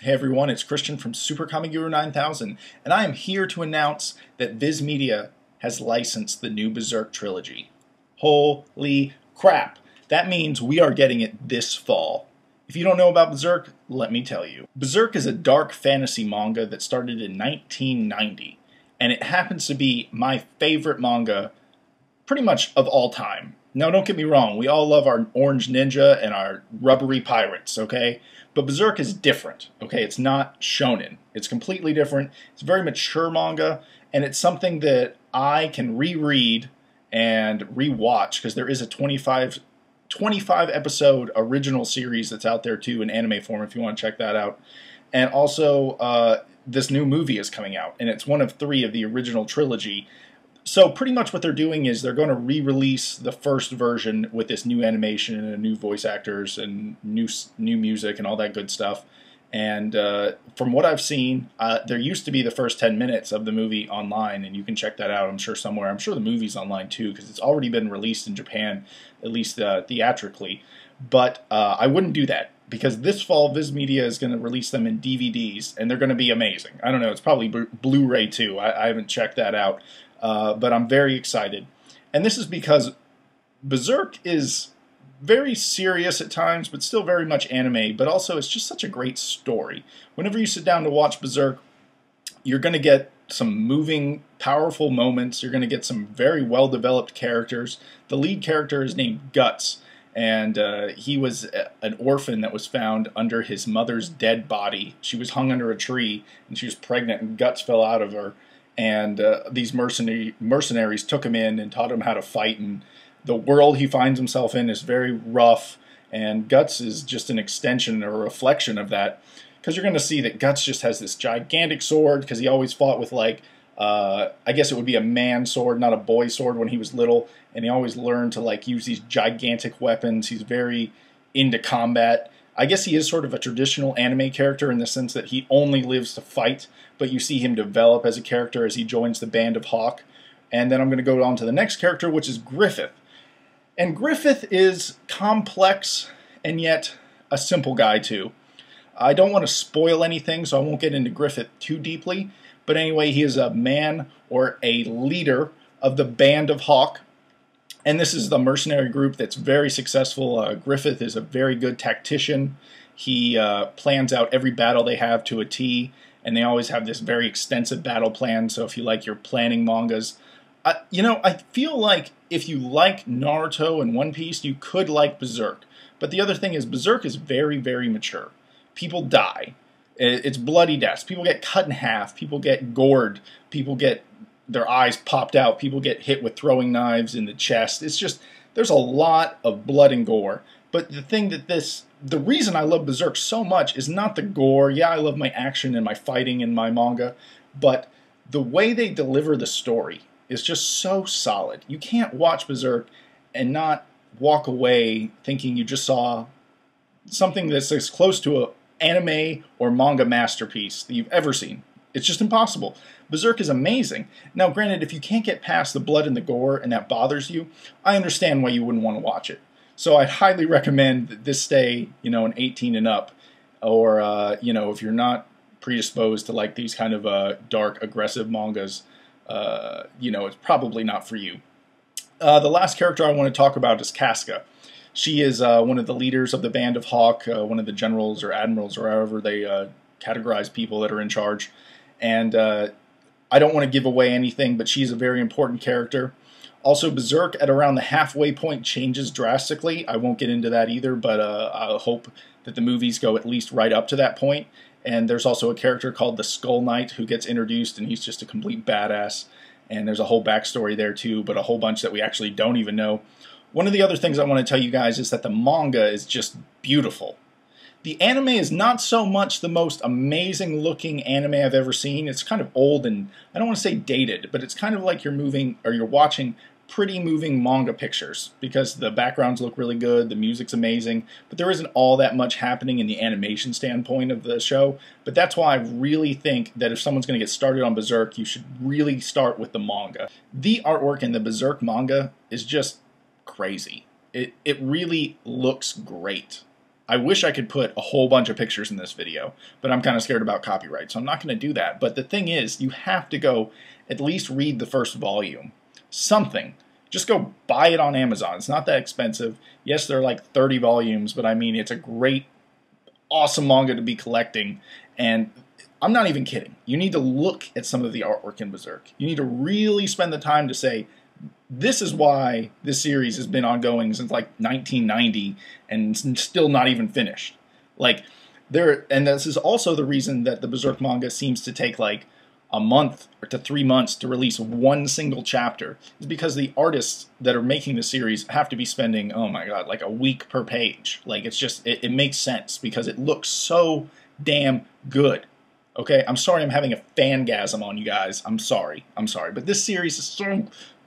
Hey everyone, it's Christian from Super Comic Guru 9000, and I am here to announce that Viz Media has licensed the new Berserk trilogy. Holy crap! That means we are getting it this fall. If you don't know about Berserk, let me tell you. Berserk is a dark fantasy manga that started in 1990, and it happens to be my favorite manga pretty much of all time. Now, don't get me wrong, we all love our orange ninja and our rubbery pirates, okay? But Berserk is different, okay? It's not shonen. It's completely different. It's a very mature manga, and it's something that I can reread and rewatch because there is a 25 episode original series that's out there too in anime form if you want to check that out. And also, this new movie is coming out, and it's one of 3 of the original trilogy. So pretty much what they're doing is they're going to re-release the first version with this new animation and new voice actors and new music and all that good stuff. And from what I've seen, there used to be the first 10 minutes of the movie online, and you can check that out, I'm sure, somewhere. I'm sure the movie's online too, because it's already been released in Japan, at least theatrically. But I wouldn't do that, because this fall Viz Media is going to release them in DVDs, and they're going to be amazing. I don't know, it's probably Blu-ray too. I haven't checked that out. But I'm very excited. And this is because Berserk is very serious at times, but still very much anime, but also it's just such a great story. Whenever you sit down to watch Berserk, you're going to get some moving, powerful moments. You're going to get some very well-developed characters. The lead character is named Guts, and he was an orphan that was found under his mother's dead body. She was hung under a tree, and she was pregnant, and Guts fell out of her. And these mercenaries took him in and taught him how to fight. And the world he finds himself in is very rough. And Guts is just an extension or a reflection of that. Because you're going to see that Guts just has this gigantic sword. Because he always fought with, like, I guess it would be a man sword, not a boy sword when he was little. And he always learned to, like, use these gigantic weapons. He's very into combat. I guess he is sort of a traditional anime character in the sense that he only lives to fight, but you see him develop as a character as he joins the Band of Hawk. And then I'm going to go on to the next character, which is Griffith. And Griffith is complex and yet a simple guy too. I don't want to spoil anything, so I won't get into Griffith too deeply. But anyway, he is a man or a leader of the Band of Hawk. And this is the mercenary group that's very successful. Griffith is a very good tactician. He plans out every battle they have to a T, and they always have this very extensive battle plan. So if you like your planning mangas, I feel like if you like Naruto and One Piece, you could like Berserk. But the other thing is Berserk is very, very mature. People die. It's bloody deaths. People get cut in half. People get gored. People get their eyes popped out, people get hit with throwing knives in the chest. It's just, there's a lot of blood and gore. But the thing that the reason I love Berserk so much is not the gore. Yeah, I love my action and my fighting in my manga, but the way they deliver the story is just so solid. You can't watch Berserk and not walk away thinking you just saw something that's as close to an anime or manga masterpiece that you've ever seen. It's just impossible. Berserk is amazing. Now, granted, if you can't get past the blood and the gore and that bothers you, I understand why you wouldn't want to watch it. So I'd highly recommend that this stay, an 18 and up. Or, if you're not predisposed to like these kind of dark, aggressive mangas, it's probably not for you. The last character I want to talk about is Casca. She is one of the leaders of the Band of Hawk, one of the generals or admirals or however they categorize people that are in charge. And I don't want to give away anything, but she's a very important character. Also, Berserk at around the halfway point changes drastically. I won't get into that either, but I hope that the movies go at least right up to that point. And there's also a character called the Skull Knight who gets introduced, and he's just a complete badass. And there's a whole backstory there too, but a whole bunch that we actually don't even know. One of the other things I want to tell you guys is that the manga is just beautiful. The anime is not so much the most amazing looking anime I've ever seen. It's kind of old and I don't want to say dated, but it's kind of like you're watching pretty moving manga pictures because the backgrounds look really good, the music's amazing, but there isn't all that much happening in the animation standpoint of the show. But that's why I really think that if someone's going to get started on Berserk, you should really start with the manga. The artwork in the Berserk manga is just crazy. It really looks great. I wish I could put a whole bunch of pictures in this video, but I'm kind of scared about copyright, so I'm not going to do that. But the thing is, you have to go at least read the first volume. Something. Just go buy it on Amazon. It's not that expensive. Yes, they're like 30 volumes, but I mean, it's a great, awesome manga to be collecting. And I'm not even kidding. You need to look at some of the artwork in Berserk. You need to really spend the time to say, this is why this series has been ongoing since like 1990 and still not even finished. Like, and this is also the reason that the Berserk manga seems to take like a month or to 3 months to release one single chapter, is because the artists that are making the series have to be spending, oh my god, like a week per page. Like, it's just, it makes sense because it looks so damn good. Okay, I'm sorry I'm having a fangasm on you guys. I'm sorry. But this series is so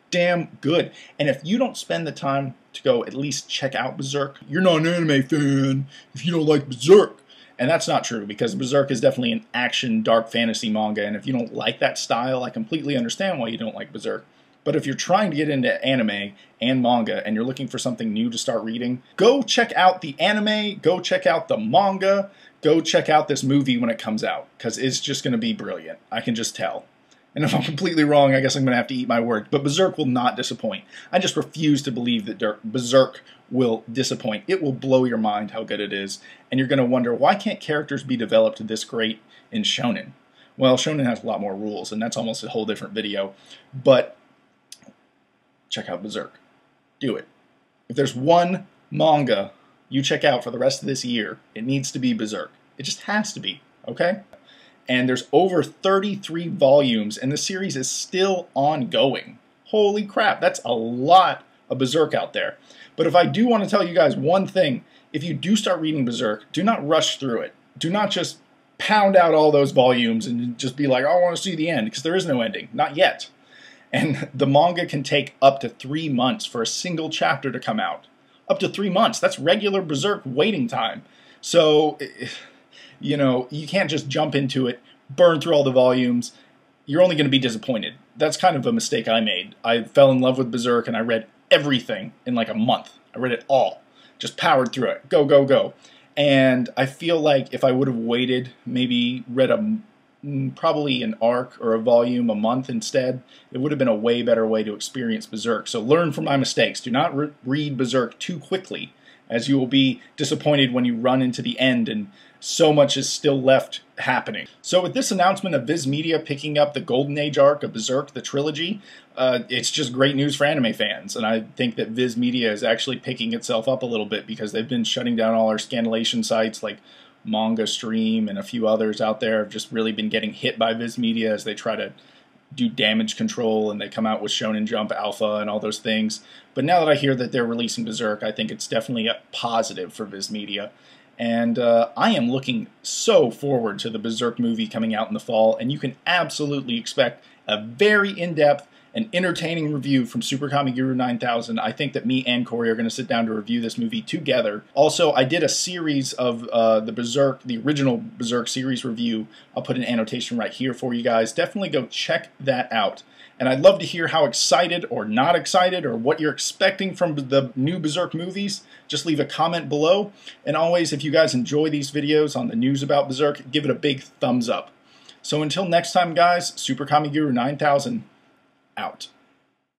damn good. And if you don't spend the time to go at least check out Berserk, you're not an anime fan if you don't like Berserk. And that's not true, because Berserk is definitely an action, dark fantasy manga, and if you don't like that style, I completely understand why you don't like Berserk. But if you're trying to get into anime and manga, and you're looking for something new to start reading, go check out the anime, go check out the manga, go check out this movie when it comes out, because it's just going to be brilliant. I can just tell. And if I'm completely wrong, I guess I'm going to have to eat my words. But Berserk will not disappoint. I just refuse to believe that Berserk will disappoint. It will blow your mind how good it is. And you're going to wonder, why can't characters be developed this great in shonen? Well, shonen has a lot more rules, and that's almost a whole different video. But check out Berserk. Do it. If there's one manga you check out for the rest of this year, it needs to be Berserk. It just has to be, okay? And there's over 33 volumes, and the series is still ongoing. Holy crap, that's a lot of Berserk out there. But if I do want to tell you guys one thing, if you do start reading Berserk, do not rush through it. Do not just pound out all those volumes and just be like, oh, I want to see the end, because there is no ending. Not yet. And the manga can take up to 3 months for a single chapter to come out. Up to 3 months. That's regular Berserk waiting time. So, you know, you can't just jump into it, burn through all the volumes. You're only going to be disappointed. That's kind of a mistake I made. I fell in love with Berserk and I read everything in like a month. I read it all. Just powered through it. Go, go, go. And I feel like if I would have waited, maybe read probably an arc or a volume a month instead, it would have been a way better way to experience Berserk. So learn from my mistakes. Do not read Berserk too quickly, as you will be disappointed when you run into the end and so much is still left happening. So with this announcement of Viz Media picking up the Golden Age arc of Berserk, the trilogy, it's just great news for anime fans. And I think that Viz Media is actually picking itself up a little bit, because they've been shutting down all our scandalation sites like Manga Stream and a few others out there have just really been getting hit by Viz Media as they try to do damage control, and they come out with Shonen Jump Alpha and all those things. But now that I hear that they're releasing Berserk, I think it's definitely a positive for Viz Media. And I am looking so forward to the Berserk movie coming out in the fall, and you can absolutely expect a very in-depth and entertaining review from Super Kamiguru 9000. I think that me and Corey are going to sit down to review this movie together. Also, I did a series of the original Berserk series review. I'll put an annotation right here for you guys. Definitely go check that out. And I'd love to hear how excited or not excited, or what you're expecting from the new Berserk movies. Just leave a comment below. And always, if you guys enjoy these videos on the news about Berserk, give it a big thumbs up. So until next time, guys, Super Kamiguru 9000 out.